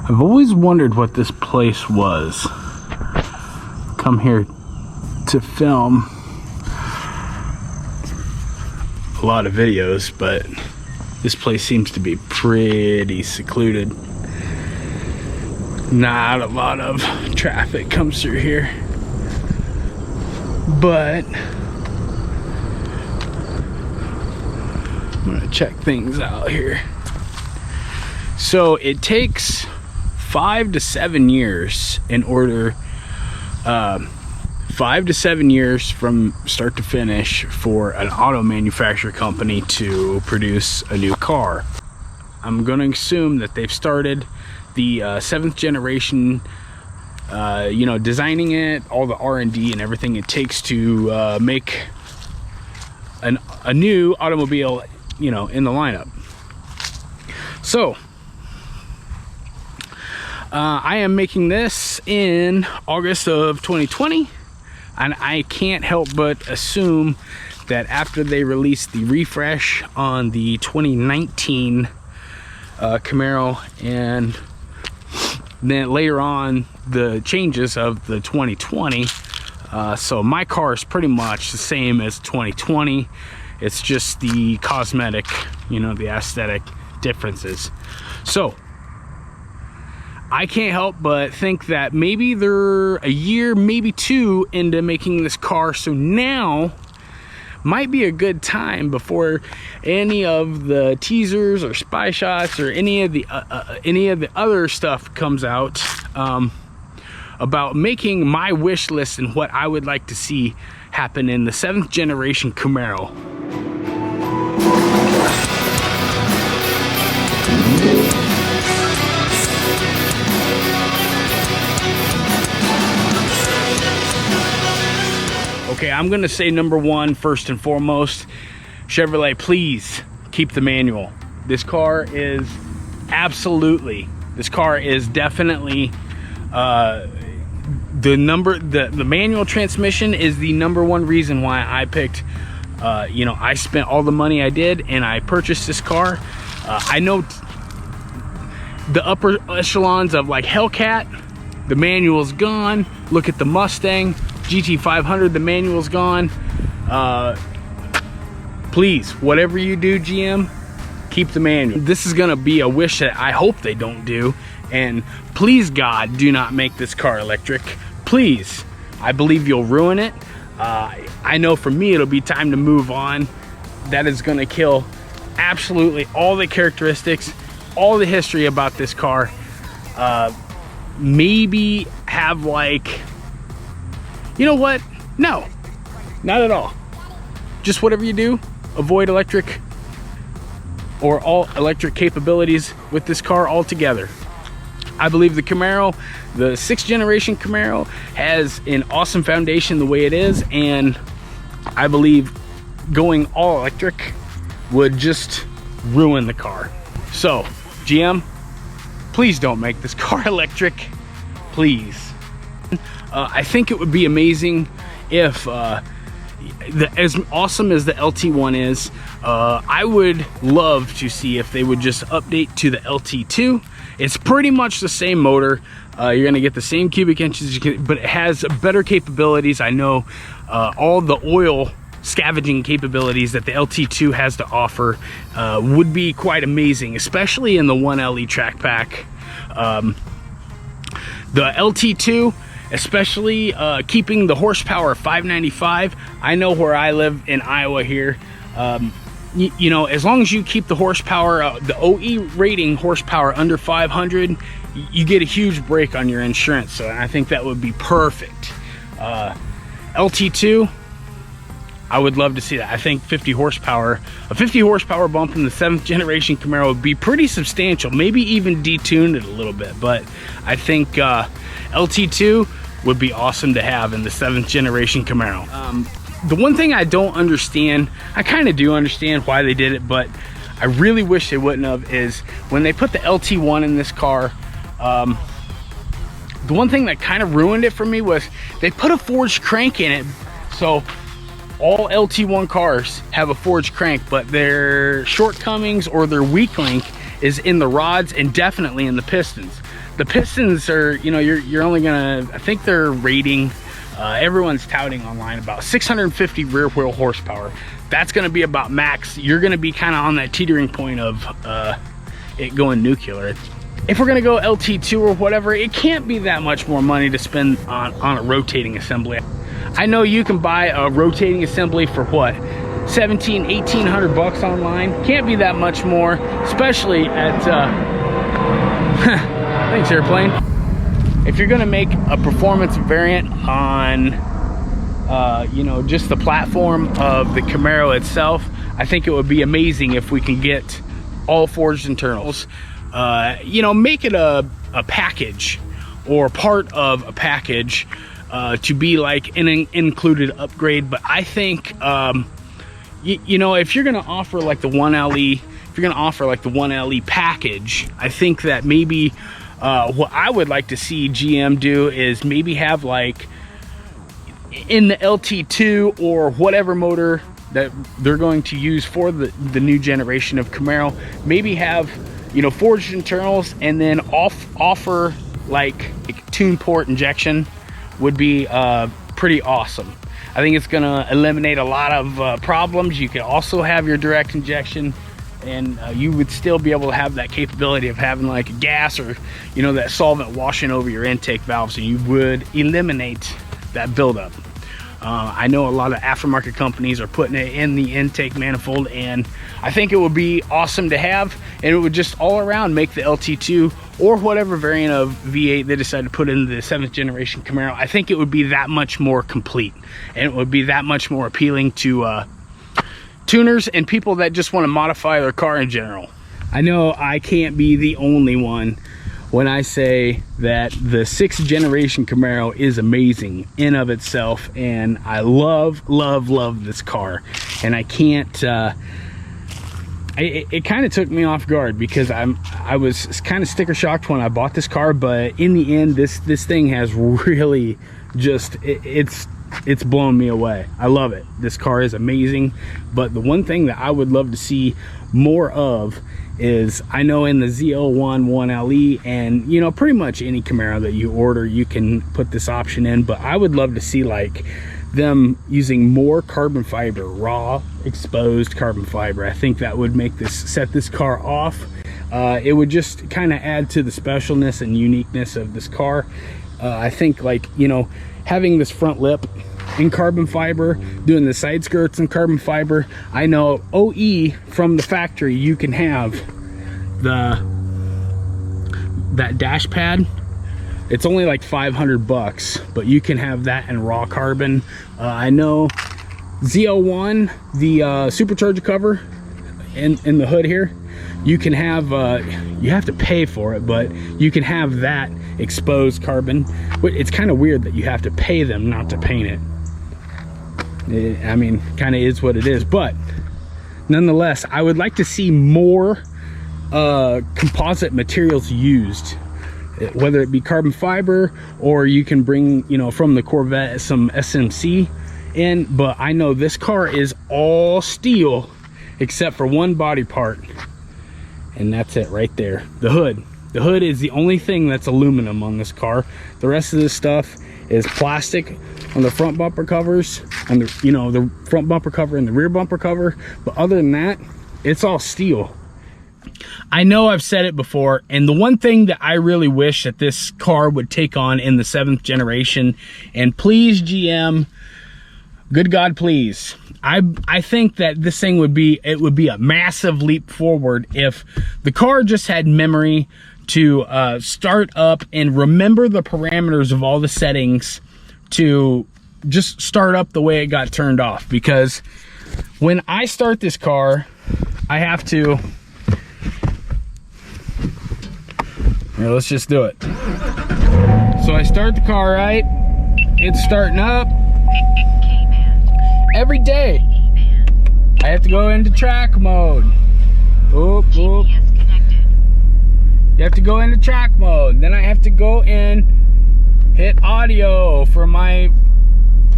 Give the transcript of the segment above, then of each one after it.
I've always wondered what this place was. Come here to film a lot of videos, but this place seems to be pretty secluded. Not a lot of traffic comes through here, but I'm gonna check things out here. So it takes 5 to 7 years in order 5 to 7 years from start to finish for an auto manufacturer company to produce a new car. I'm going to assume that they've started the 7th generation, designing it, all the R&D and everything it takes to make a new automobile, in the lineup. So I am making this in August of 2020, and I can't help but assume that after they release the refresh on the 2019 Camaro, and then later on the changes of the 2020, so my car is pretty much the same as 2020. It's just the cosmetic, the aesthetic differences. So I can't help but think that maybe they're a year, maybe 2 into making this car, so now might be a good time before any of the teasers or spy shots or any of the other stuff comes out about making my wish list and what I would like to see happen in the 7th generation Camaro. Okay, I'm gonna say number one, first and foremost, Chevrolet, please keep the manual. This car is definitely the manual transmission is the number one reason why I picked, I spent all the money I did and I purchased this car. I know the upper echelons of like Hellcat, the manual's gone. Look at the Mustang GT500, the manual's gone. Please, whatever you do, GM, keep the manual. This is gonna be a wish that I hope they don't do, and please God, do not make this car electric. Please, I believe you'll ruin it. I know for me it'll be time to move on. That is gonna kill absolutely all the characteristics, all the history about this car. Maybe have like, you know what? No, not at all. Just whatever you do, avoid electric or all electric capabilities with this car altogether. I believe the Camaro, the 6th generation Camaro, has an awesome foundation the way it is, and I believe going all electric would just ruin the car. So, GM, please don't make this car electric, please. I think it would be amazing if, as awesome as the LT1 is, I would love to see if they would just update to the LT2. It's pretty much the same motor. You're gonna get the same cubic inches, but it has better capabilities. I know all the oil scavenging capabilities that the LT2 has to offer would be quite amazing, especially in the 1LE track pack. The LT2, especially keeping the horsepower 595. I know where I live in Iowa here, as long as you keep the horsepower, the OE rating horsepower under 500, you get a huge break on your insurance. So I think that would be perfect. LT2, I would love to see that. I think a 50 horsepower bump in the 7th generation Camaro would be pretty substantial, maybe even detune it a little bit, but I think LT2 would be awesome to have in the 7th generation Camaro. The one thing I don't understand, I kind of do understand why they did it, but I really wish they wouldn't have, is when they put the LT1 in this car, the one thing that kind of ruined it for me was they put a forged crank in it. So all LT1 cars have a forged crank, but their shortcomings or their weak link is in the rods and definitely in the pistons. The pistons are, you know, you're only gonna, I think they're rating, everyone's touting online about 650 rear wheel horsepower. That's gonna be about max. You're gonna be kind of on that teetering point of it going nuclear. If we're gonna go LT2 or whatever, it can't be that much more money to spend on a rotating assembly. I know you can buy a rotating assembly for what, 1,800 bucks online. Can't be that much more, especially at thanks airplane. If you're gonna make a performance variant on you know, just the platform of the Camaro itself, I think it would be amazing if we can get all forged internals. You know, make it a package or part of a package to be like an included upgrade. But I think you know, if you're gonna offer like the 1LE, if you're gonna offer like the 1LE package, I think that maybe what I would like to see GM do is maybe have like in the LT2 or whatever motor that they're going to use for the new generation of Camaro, maybe have, you know, forged internals, and then offer like a tune port injection would be pretty awesome. I think it's gonna eliminate a lot of problems. You can also have your direct injection, and you would still be able to have that capability of having like a gas or, you know, that solvent washing over your intake valve, so you would eliminate that buildup. I know a lot of aftermarket companies are putting it in the intake manifold, and I think it would be awesome to have, and it would just all around make the LT2 or whatever variant of V8 they decide to put into the 7th generation Camaro. I think it would be that much more complete, and it would be that much more appealing to tuners and people that just want to modify their car in general. I know I can't be the only one when I say that the 6th generation Camaro is amazing in of itself, and I love this car. And I can't it kind of took me off guard because I was kind of sticker shocked when I bought this car, but in the end this thing has really just it's blown me away. I love it. This car is amazing. But the one thing that I would love to see more of is, I know in the ZL1 1LE, and you know, pretty much any Camaro that you order, you can put this option in, but I would love to see like them using more carbon fiber, raw exposed carbon fiber. I think that would make this, set this car off. It would just kind of add to the specialness and uniqueness of this car. I think, like, you know, having this front lip in carbon fiber, doing the side skirts in carbon fiber. I know OE from the factory, you can have that dash pad. It's only like 500 bucks, but you can have that in raw carbon. I know ZL1, the supercharger cover in the hood here, you can have you have to pay for it, but you can have that exposed carbon. It's kind of weird that you have to pay them not to paint it. I mean, kind of is what it is, but nonetheless, I would like to see more composite materials used, whether it be carbon fiber, or you can bring, you know, from the Corvette some SMC in. But I know this car is all steel except for one body part, and that's it right there. The hood is the only thing that's aluminum on this car. The rest of this stuff is plastic on the front bumper covers, and the, you know, the front bumper cover and the rear bumper cover, but other than that, it's all steel. I know I've said it before, and the one thing that I really wish that this car would take on in the 7th generation, and please GM, good God, please, I think that this thing would be, it would be a massive leap forward if the car just had memory to start up and remember the parameters of all the settings to just start up the way it got turned off. Because when I start this car, I have to, here, let's just do it. So I start the car, right? It's starting up. Every day I have to go into track mode. Oop, oop. You have to go into track mode. Then I have to go in, hit audio for my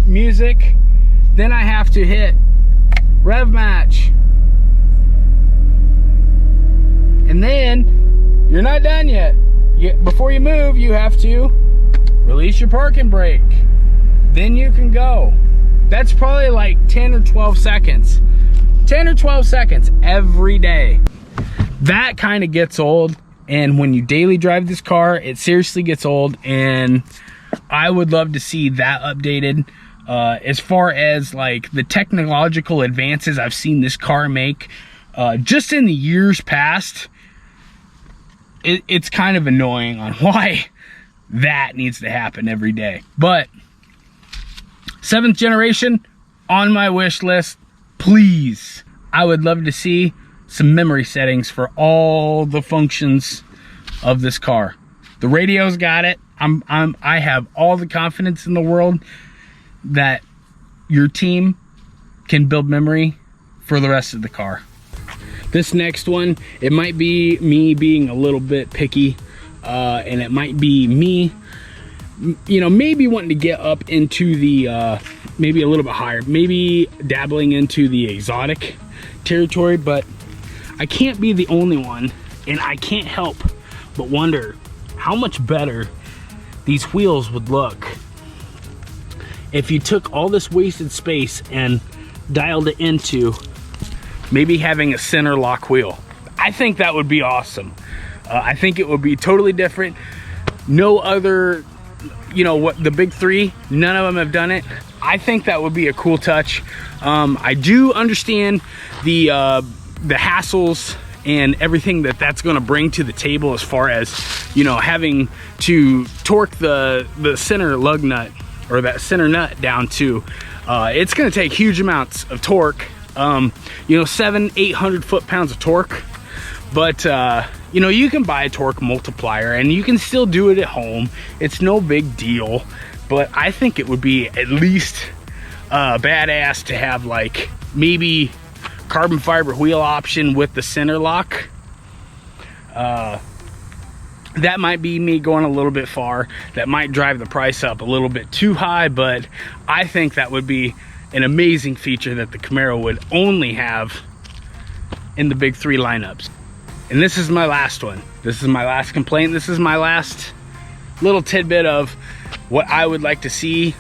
music. Then I have to hit rev match. And then you're not done yet. before you move, you have to release your parking brake. Then you can go. That's probably like 10 or 12 seconds. 10 or 12 seconds every day. That kind of gets old. And when you daily drive this car, it seriously gets old. And I would love to see that updated. As far as like the technological advances I've seen this car make, just in the years past, it's kind of annoying on why that needs to happen every day. But 7th generation on my wish list, please. I would love to see some memory settings for all the functions of this car. The radio's got it. I have all the confidence in the world that your team can build memory for the rest of the car. This next one, it might be me being a little bit picky, and it might be me, you know, maybe wanting to get up into the, maybe a little bit higher, maybe dabbling into the exotic territory, but I can't be the only one, and I can't help but wonder how much better these wheels would look if you took all this wasted space and dialed it into maybe having a center lock wheel. I think that would be awesome. I think it would be totally different. No other, you know, what the big three, none of them have done it. I think that would be a cool touch. I do understand the hassles and everything that's going to bring to the table, as far as, you know, having to torque the center lug nut, or that center nut down to, it's going to take huge amounts of torque, you know, 700-800 foot-pounds of torque. But you know, you can buy a torque multiplier and you can still do it at home. It's no big deal. But I think it would be at least badass to have like maybe carbon fiber wheel option with the center lock. That might be me going a little bit far. That might drive the price up a little bit too high, but I think that would be an amazing feature that the Camaro would only have in the big three lineups. And this is my last one. This is my last complaint. This is my last little tidbit of what I would like to see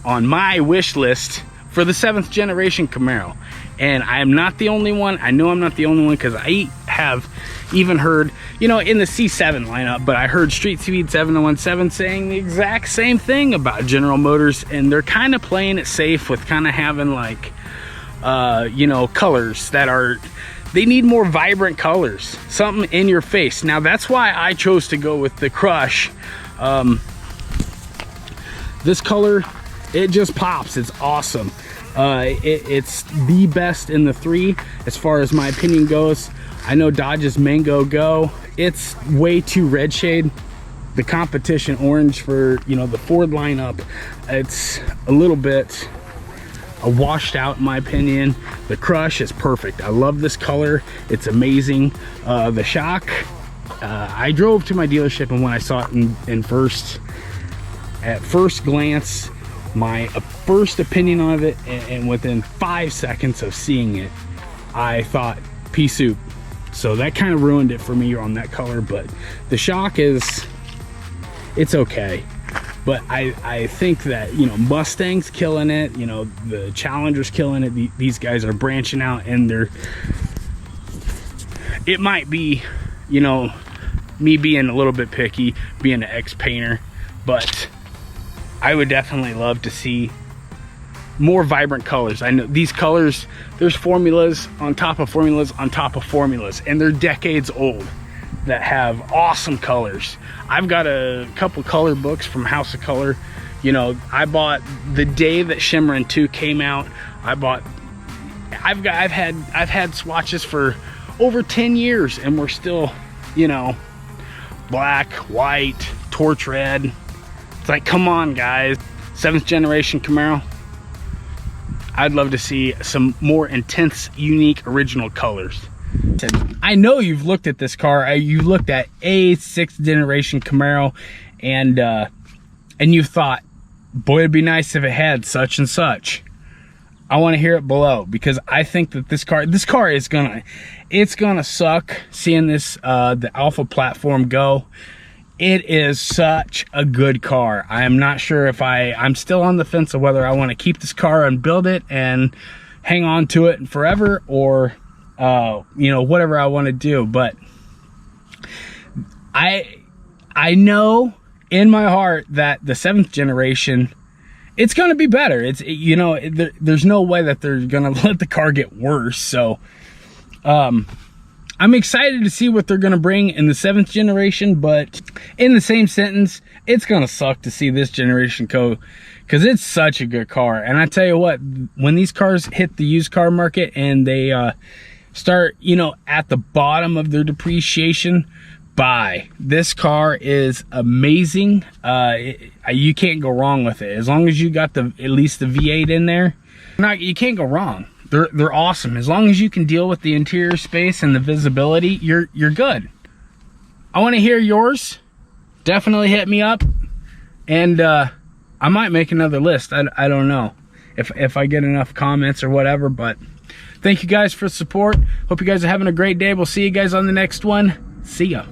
on my wish list for the 7th generation Camaro. And I am not the only one. I know I'm not the only one, because I have even heard, you know, in the C7 lineup, but I heard Street Speed 717 saying the exact same thing about General Motors, and they're kind of playing it safe with kind of having like, you know, colors that are, they need more vibrant colors, something in your face. Now that's why I chose to go with the Crush. This color, it just pops. It's awesome. It's the best in the three as far as my opinion goes. I know Dodge's Mango Go, it's way too red shade. The competition orange for, you know, the Ford lineup, it's a little bit washed out in my opinion. The Crush is perfect. I love this color. It's amazing. The shock, I drove to my dealership, and when I saw it at first glance, my first opinion of it, and within 5 seconds of seeing it, I thought pea soup. So that kind of ruined it for me on that color. But the shock is, it's okay. But I think that, you know, Mustang's killing it, you know, the Challenger's killing it. These guys are branching out, and it might be, you know, me being a little bit picky, being an ex-painter, but I would definitely love to see more vibrant colors. I know these colors, there's formulas on top of formulas on top of formulas, and they're decades old, that have awesome colors. I've got a couple color books from House of Color. You know, I bought the day that Shimmerin' 2 came out. I've had swatches for over 10 years, and we're still, you know, black, white, torch red. It's like, come on guys. 7th generation Camaro, I'd love to see some more intense, unique, original colors. I know you've looked at this car. You looked at a 6th generation Camaro, and you've thought, boy, it'd be nice if it had such and such. I want to hear it below, because I think that this car is gonna suck seeing this the Alpha platform go. it is such a good car. I am not sure if I'm still on the fence of whether I want to keep this car and build it and hang on to it forever, or you know, whatever I want to do. But I know in my heart that the 7th generation, it's going to be better. It's, you know, there's no way that they're going to let the car get worse. So I'm excited to see what they're going to bring in the 7th generation, but in the same sentence, it's going to suck to see this generation go, because it's such a good car. And I tell you what, when these cars hit the used car market and they start, you know, at the bottom of their depreciation, buy. This car is amazing. You can't go wrong with it. As long as you got at least the V8 in there, you can't go wrong. They're awesome. As long as you can deal with the interior space and the visibility, you're good. I want to hear yours. Definitely hit me up, and I might make another list. I don't know if I get enough comments or whatever, but thank you guys for the support. Hope you guys are having a great day. We'll see you guys on the next one. See ya.